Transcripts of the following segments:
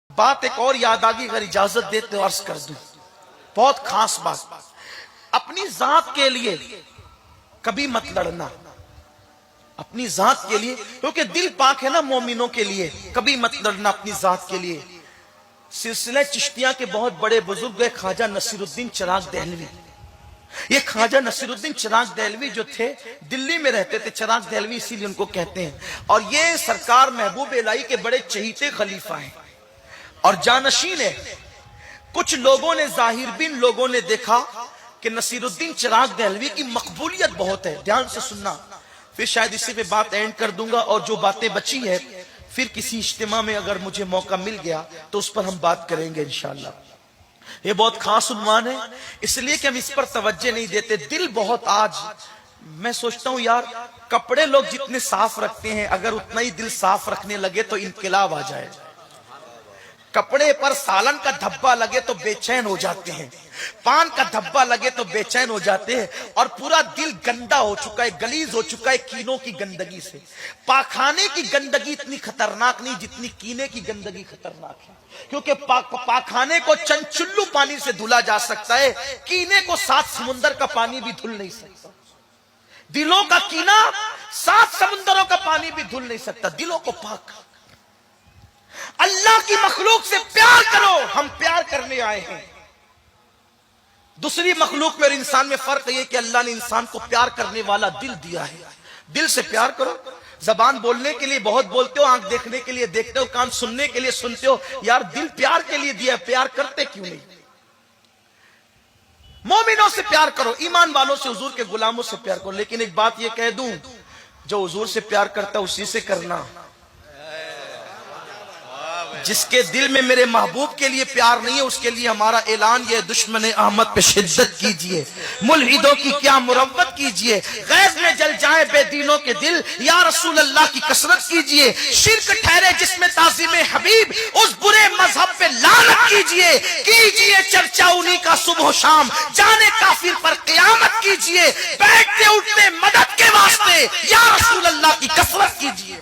بات ایک اور یاد آگی، اگر اجازت دیتے عرض کر دوں، بہت خاص بات، اپنی ذات کے لیے کبھی مت لڑنا، اپنی ذات کے لیے، کیونکہ دل پاک ہے نا مومنوں کے لیے، کبھی مت لڑنا اپنی ذات کے لیے۔ سلسلہ چشتیہ کے بہت بڑے بزرگ ہے خواجہ نصیر الدین چراغ دہلوی۔ یہ خواجہ نصیر الدین چراغ دہلوی جو تھے دلی میں رہتے تھے، چراغ دہلوی اسی لیے ان کو کہتے ہیں، اور یہ سرکار محبوب الہی کے بڑے چہیتے خلیفہ ہیں اور جانشین ہے۔ کچھ لوگوں نے، ظاہر بین لوگوں نے دیکھا کہ نصیر الدین چراغ دہلوی کی مقبولیت بہت ہے، دھیان سے سننا، پھر شاید اسی پہ بات اینڈ کر دوں گا، اور جو باتیں بچی ہے پھر کسی اجتماع میں اگر مجھے موقع مل گیا تو اس پر ہم بات کریں گے انشاءاللہ۔ یہ بہت خاص عنوان ہے، اس لیے کہ ہم اس پر توجہ نہیں دیتے۔ دل بہت، آج میں سوچتا ہوں یار، کپڑے لوگ جتنے صاف رکھتے ہیں اگر اتنا ہی دل صاف رکھنے لگے تو انقلاب آ جائے۔ کپڑے پر سالن کا دھبا لگے تو بے چین ہو جاتے ہیں، پان کا دھبا لگے تو بے چین ہو جاتے ہیں، اور پورا دل گندا ہو چکا ہے، گلیز ہو چکا ہے کینوں کی گندگی سے۔ پاخانے کی گندگی اتنی خطرناک نہیں جتنی کینے کی گندگی خطرناک ہے، کیونکہ پاخانے کو چند چلو پانی سے دھلا جا سکتا ہے، کینے کو 7 سمندر کا پانی بھی دھل نہیں سکتا۔ دلوں کا کینہ 7 سمندروں کا پانی بھی دھل نہیں سکتا۔ دلوں کو پاک، اللہ کی مخلوق سے پیار کرو، ہم پیار کرنے آئے ہیں۔ دوسری مخلوق میں اور انسان میں فرق یہ کہ اللہ نے انسان کو پیار کرنے والا دل دیا ہے، دل سے پیار کرو۔ زبان بولنے کے لیے بہت بولتے ہو، آنکھ دیکھنے کے لیے دیکھتے ہو، کان سننے کے لیے سنتے ہو، یار دل پیار کے لیے دیا ہے، پیار کرتے کیوں نہیں؟ مومنوں سے پیار کرو، ایمان والوں سے، حضور کے غلاموں سے پیار کرو۔ لیکن ایک بات یہ کہہ دوں، جو حضور سے پیار کرتا ہے اسی سے کرنا۔ جس کے دل میں میرے محبوب کے لیے پیار نہیں ہے اس کے لیے ہمارا اعلان یہ، دشمن احمد پہ شدت کیجئے، ملحدوں کی کیا مروت کیجئے، غیظ میں جل جائے بے دینوں کے دل، یا رسول اللہ کی کثرت کیجئے، شرک ٹھہرے جس میں تعظیم حبیب، اس برے مذہب پہ لعنت کیجئے چرچا انہی کا صبح و شام، جانے کافر پر قیامت کیجئے، بیٹھتے اٹھتے مدد کے واسطے یا رسول اللہ کی کثرت کیجئے۔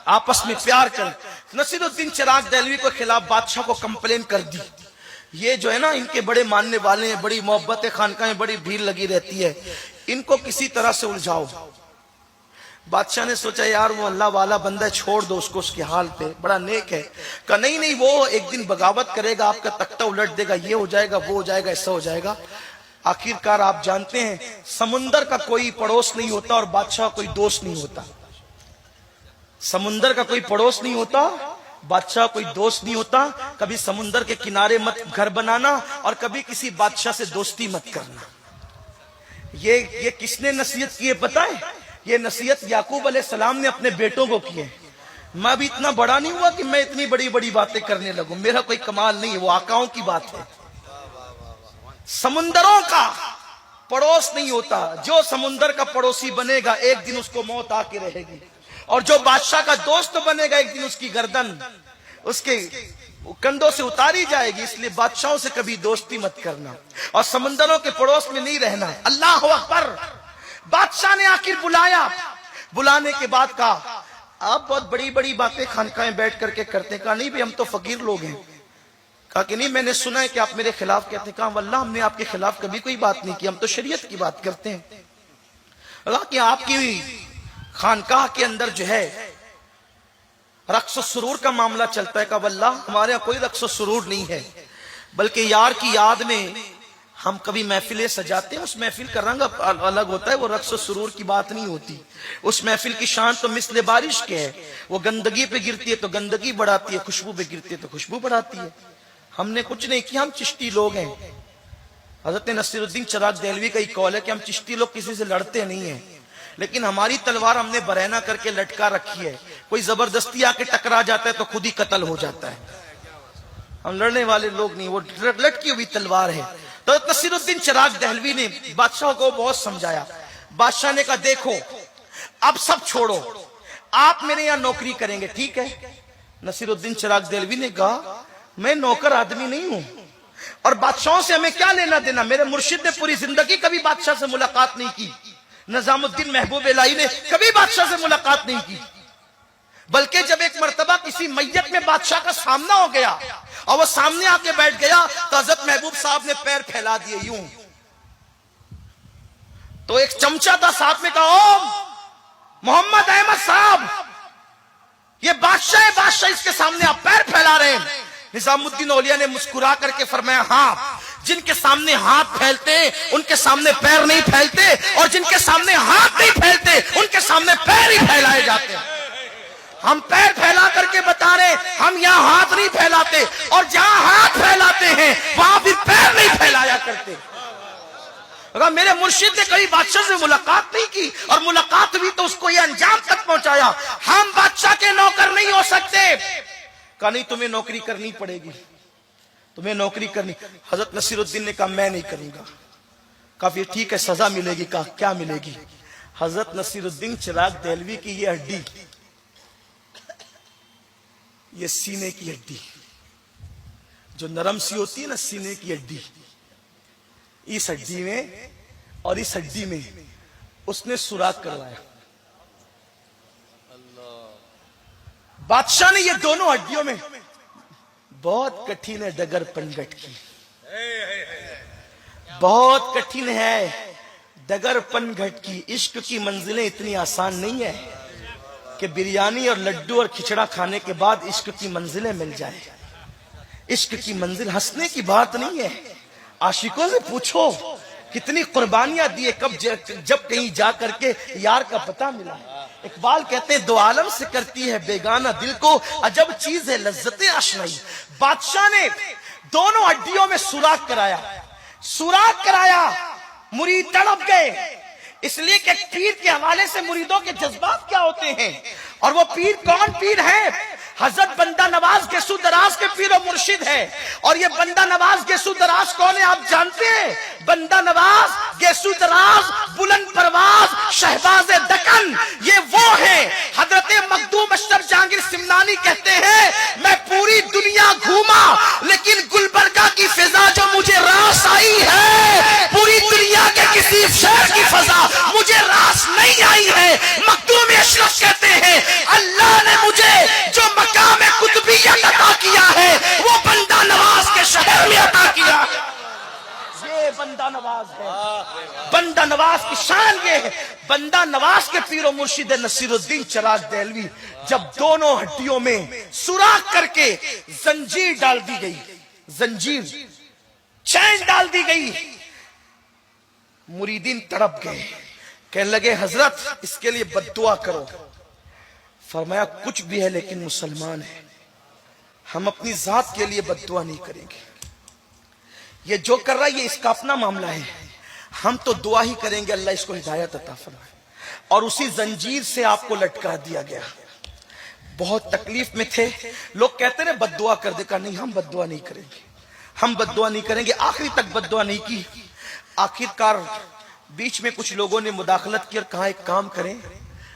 آپس میں پیار کر۔ نصیر الدین چراغ دہلوی کے خلاف بادشاہ کو کمپلین کر دی، یہ جو ہے نا ان کے بڑے ماننے والے ہیں، بڑی محبت خانقاہ میں بڑی بھیڑ لگی رہتی ہے، ان کو کسی طرح سے الجھاؤ۔ بادشاہ نے سوچا یار وہ اللہ والا بندہ ہے، چھوڑ دو اس کو اس کے حال پہ، بڑا نیک ہے۔ کہا نہیں وہ ایک دن بغاوت کرے گا، آپ کا تختہ الٹ دے گا، یہ ہو جائے گا، وہ ہو جائے گا، ایسا ہو جائے گا۔ آخرکار آپ جانتے ہیں سمندر کا کوئی پڑوس نہیں ہوتا اور بادشاہ کوئی دوست نہیں ہوتا۔ سمندر کا کوئی پڑوس نہیں ہوتا، بادشاہ کوئی دوست نہیں ہوتا۔ کبھی سمندر کے کنارے مت گھر بنانا اور کبھی کسی بادشاہ سے دوستی مت کرنا۔ یہ کس نے نصیحت کی ہے پتہ ہے؟ یہ نصیحت یعقوب علیہ السلام نے اپنے بیٹوں کو کی ہے۔ میں بھی اتنا بڑا نہیں ہوا کہ میں اتنی بڑی بڑی باتیں کرنے لگوں، میرا کوئی کمال نہیں ہے، وہ آقاؤں کی بات ہے۔ سمندروں کا پڑوس نہیں ہوتا، جو سمندر کا پڑوسی بنے گا ایک دن اس کو موت آ کے رہے گی، اور جو بادشاہ کا دوست بنے گا ایک دن اس کی گردن اس کے کندھوں سے اتاری جائے گی۔ اس لیے بادشاہوں سے کبھی دوستی مت کرنا اور سمندروں کے پڑوس میں نہیں رہنا۔ اللہ اکبر۔ بادشاہ نے آخر بلایا، بلانے کے بعد کہا آپ بہت بڑی بڑی باتیں خانقاہ میں بیٹھ کر کے کرتے ہیں۔ کہا نہیں بھی ہم تو فقیر لوگ ہیں۔ کہا کہ نہیں میں نے سنا ہے کہ آپ میرے خلاف کہتے ہیں۔ کہا واللہ ہم نے آپ کے خلاف کبھی کوئی بات نہیں کی، ہم تو شریعت کی بات کرتے ہیں۔ کہا کہ آپ کی خانقاہ کے اندر جو ہے رقص و سرور کا معاملہ چلتا ہے۔ کہا واللہ ہمارے یہاں کوئی رقص و سرور نہیں ہے، بلکہ یار کی یاد میں ہم کبھی محفلیں سجاتے ہیں، اس محفل کا رنگ الگ ہوتا ہے، وہ رقص و سرور کی بات نہیں ہوتی۔ اس محفل کی شان تو مثل بارش کے ہے، وہ گندگی پہ گرتی ہے تو گندگی بڑھاتی ہے، خوشبو پہ گرتی ہے تو خوشبو بڑھاتی ہے۔ ہم نے کچھ نہیں کیا، ہم چشتی لوگ ہیں۔ حضرت نصیر الدین چراغ دہلوی کا یہ قول ہے کہ ہم چشتی لوگ کسی سے لڑتے نہیں ہیں، لیکن ہماری تلوار ہم نے برہنہ کر کے لٹکا رکھی ہے، کوئی زبردستی آ کے ٹکرا جاتا ہے تو خود ہی قتل ہو جاتا ہے۔ ہم لڑنے والے لوگ نہیں، وہ لٹکی ہوئی تلوار ہے۔ تو نصیر الدین چراغ دہلوی نے بادشاہ کو بہت سمجھایا۔ بادشاہ نے کہا دیکھو اب سب چھوڑو، آپ میرے یہاں نوکری کریں گے، ٹھیک ہے؟ نصیر الدین چراغ دہلوی نے کہا میں نوکر آدمی نہیں ہوں، اور بادشاہوں سے ہمیں کیا لینا دینا؟ میرے مرشد نے پوری زندگی کبھی بادشاہ سے ملاقات نہیں کی، نظام الدین محبوب الہی نے کبھی بادشاہ سے ملاقات نہیں کی۔ بلکہ جب ایک مرتبہ کسی میت میں بادشاہ کا سامنا ہو گیا اور وہ سامنے آ کے بیٹھ گیا تو حضرت محبوب صاحب نے پیر پھیلا دیے یوں. تو ایک چمچا تھا ساتھ میں کہا او محمد احمد صاحب یہ بادشاہ اس کے سامنے آپ پیر پھیلا رہے ہیں. نظام الدین اولیاء نے مسکرا کر کے فرمایا ہاں جن کے سامنے ہاتھ پھیلتے ان کے سامنے پیر نہیں پھیلتے اور جن کے سامنے ہاتھ نہیں پھیلتے ان کے سامنے پیر ہی پھیلائے جاتے ہیں. ہم پیر پھیلا کر کے بتا رہے ہم یہاں ہاتھ نہیں پھیلاتے اور جہاں ہاتھ پھیلاتے ہیں وہاں بھی پیر نہیں پھیلایا کرتے. اگر میرے مرشد نے کئی بادشاہ سے ملاقات نہیں کی اور ملاقات بھی تو اس کو یہ انجام تک پہنچایا ہم بادشاہ کے نوکر نہیں ہو سکتے. کہا نہیں تمہیں نوکری کرنی پڑے گی تمہیں نوکری کرنی. حضرت نصیر الدین نے کہا میں نہیں کروں گا. کہا پھر ٹھیک ہے سزا ملے گی. کہا کیا ملے گی؟ حضرت نصیر الدین چراغ دہلوی کی یہ ہڈی یہ سینے کی ہڈی جو نرم سی ہوتی ہے نا سینے کی ہڈی اس ہڈی میں اور اس ہڈی میں اس نے سوراخ کروایا. بادشاہ نے یہ دونوں ہڈیوں میں بہت کٹھن ہے ڈگر پنگٹ کی بہت کٹھن ہے ڈگر پنگٹ کی. عشق کی منزلیں اتنی آسان نہیں ہے کہ بریانی اور لڈو اور کھچڑا کھانے کے بعد عشق کی منزلیں مل جائیں. عشق کی منزل ہنسنے کی بات نہیں ہے. عاشقوں سے پوچھو کتنی قربانیاں دیے جب کہیں جا کر کے یار کا پتہ ملا. اقبال کہتے ہیں دو عالم سے کرتی ہے بیگانہ دل کو عجب چیز ہے لذت آشنائی. بادشاہ نے دونوں ہڈیوں میں سوراخ کرایا مرید تڑپ گئے. اس لیے کہ پیر کے حوالے سے مریدوں کے جذبات کیا ہوتے ہیں اور وہ پیر کون پیر ہے؟ حضرت بندہ نواز گیسو دراز کے پیر و مرشد ہے. اور یہ بندہ نواز گیسو دراز کون ہے آپ جانتے ہیں؟ بندہ نواز گیسو دراز بلند پرواز شہباز دکن یہ وہ ہیں. حضرت مخدوم اشرف جہانگیر سمنانی کہتے ہیں میں پوری دنیا گھوما لیکن گلبرگہ کی فضا جو مجھے راس آئی ہے پوری دنیا کے کسی شہر کی فضا مجھے راس نہیں آئی ہے. مخدوم اشرف کہتے ہیں اللہ نے مجھے جو مقام قطبیت عطا کیا ہے وہ بندہ نواز کے شہر میں عطا کیا. یہ بندہ نواز ہے. بندہ نواز کی شان یہ ہے. بندہ نواز کے پیر و مرشد نصیر الدین چراغ دہلوی جب دونوں ہڈیوں میں سوراخ کر کے زنجیر ڈال دی گئی زنجیر چین ڈال دی گئی مریدین تڑپ گئے. کہنے لگے حضرت اس کے لیے بد دعا کرو. فرمایا کچھ بھی ہے لیکن مسلمان ہے ہم اپنی ذات کے لیے بد دعا نہیں کریں گے. یہ جو کر رہا ہے یہ اس کا اپنا معاملہ ہے ہم تو دعا ہی کریں گے اللہ اس کو ہدایت عطا فرمائے. اور اسی زنجیر سے آپ کو لٹکا دیا گیا. بہت تکلیف میں تھے. لوگ کہتے ہیں بد دعا کر دے. کہا نہیں ہم بد دعا نہیں کریں گے ہم بد دعا نہیں کریں گے. آخری تک بد دعا نہیں کی. آخرکار بیچ میں کچھ لوگوں نے مداخلت کی اور کہا ایک کام کریں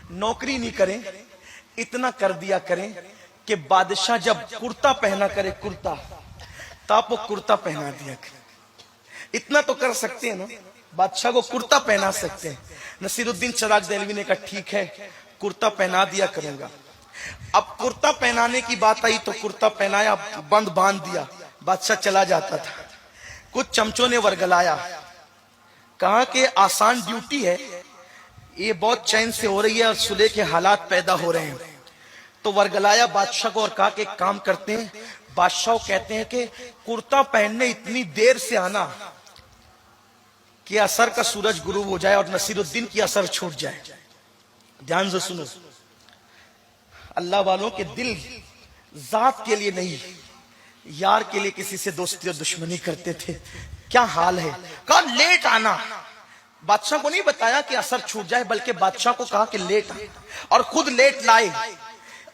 نوکری نہیں کریں اتنا کر دیا کریں کہ بادشاہ جب کرتا پہنا کرے کرتا تو آپ کو کرتا پہنا دیا کریں. اتنا تو کر سکتے ہیں نا بادشاہ کو کرتا پہنا سکتے ہیں. نصیر الدین چراغ دہلوی نے کہا ٹھیک ہے کرتا پہنا دیا کروں گا. اب کرتا پہنانے کی بات آئی تو کرتا پہنایا باندھ دیا. بادشاہ چلا جاتا تھا. کچھ چمچوں نے ورگلایا کہا کہ آسان ڈیوٹی ہے یہ بہت چین سے ہو رہی ہے اور صلح کے حالات پیدا ہو رہے ہیں. تو ورگلایا بادشاہ کو اور کہا کہ ایک کام کرتے ہیں. بادشاہ کہتے ہیں کہ کرتا پہننے اتنی دیر سے آنا کہ اثر کا سورج غروب ہو جائے اور نصیر الدین کی اثر چھوٹ جائے. دھیان سے سنو اللہ والوں کے دل ذات کے لیے نہیں یار کے لیے کسی سے دوستی اور دشمنی کرتے تھے. کیا حال ہے. کہا لیٹ آنا. بادشاہ کو نہیں بتایا کہ اثر چھوٹ جائے بلکہ بادشاہ کو کہا کہ لیٹ آنا اور خود لیٹ لائے.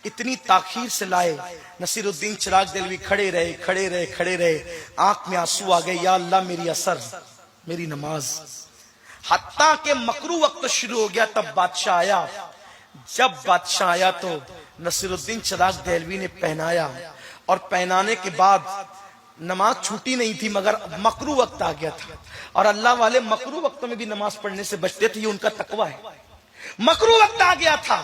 اتنی تاخیر سے لائے. نصیر الدین چراغ دہلوی کھڑے رہے آنکھ میں آنسو آ گئے. یا اللہ میری اثر میری نماز. حتیٰ کہ مکرو وقت شروع ہو گیا تب بادشاہ آیا. جب بادشاہ آیا تو نصیر الدین چراغ دہلوی نے پہنایا اور پہنانے کے بعد نماز چھوٹی نہیں تھی مگر مکرو وقت آ گیا تھا. اور اللہ والے مکرو وقت میں بھی نماز پڑھنے سے بچتے تھے. یہ ان کا تقوی ہے. مکرو وقت آ گیا تھا.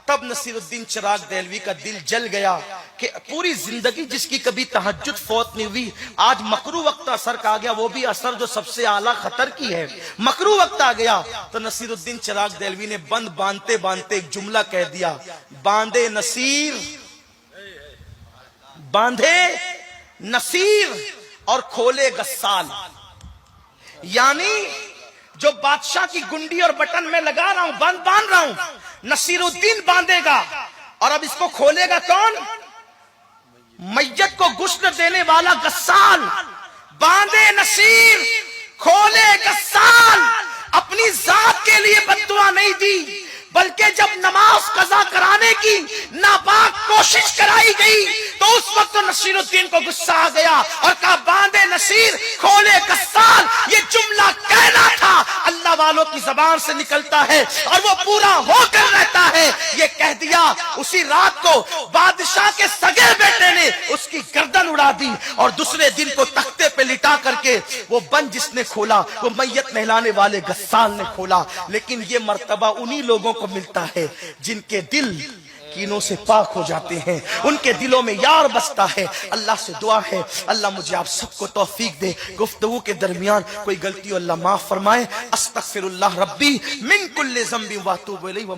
تب نصیر الدین چراغ دہلوی کا دل جل گیا کہ پوری زندگی جس کی کبھی تہجد فوت نہیں ہوئی، آج مکرو وقت اثر کا گیا، وہ بھی اثر جو سب سے اعلیٰ خطر کی ہے، مکرو وقت آ گیا۔ تو نصیر الدین چراغ دہلوی نے بند باندھتے باندھتے ایک جملہ کہہ دیا، باندھے نصیر، باندھے نصیر اور کھولے غسال۔ یعنی جو بادشاہ کی گنڈی اور بٹن میں لگا رہا ہوں، بند باندھ رہا ہوں، نصیر الدین باندھے گا، اور اب اس کو کھولے گا کون؟ میت کو غسل دینے والا غسال۔ باندھے نصیر، کھولے غسال۔ اپنی ذات کے لیے بد دعا نہیں دی، بلکہ جب نماز قضا کرانے کی ناپاک کوشش کرائی گئی تو اس وقت نصیر الدین کو غصہ آ گیا اور کہا باندھے نصیر، کھولے غسال۔ یہ جملہ کہنا تھا، اللہ والوں کی زبان سے نکلتا ہے اور وہ پورا ہو کر رہتا ہے۔ یہ کہہ دیا، اسی رات کو بادشاہ کے سگے بیٹے نے اس کی گردن اڑا دی، اور دوسرے دن کو تختے پہ لٹا کر کے وہ بند جس نے کھولا، وہ میت نہلانے والے غسال نے کھولا۔ لیکن یہ مرتبہ انہی لوگوں کو ملتا ہے جن کے دل کینوں سے پاک ہو جاتے ہیں، ان کے دلوں میں یار بستا ہے۔ اللہ سے دعا ہے اللہ مجھے آپ سب کو توفیق دے، گفتگو کے درمیان کوئی غلطی اللہ معاف فرمائے۔ استغفر اللہ ربی من کل ذنب واتوب الیہ۔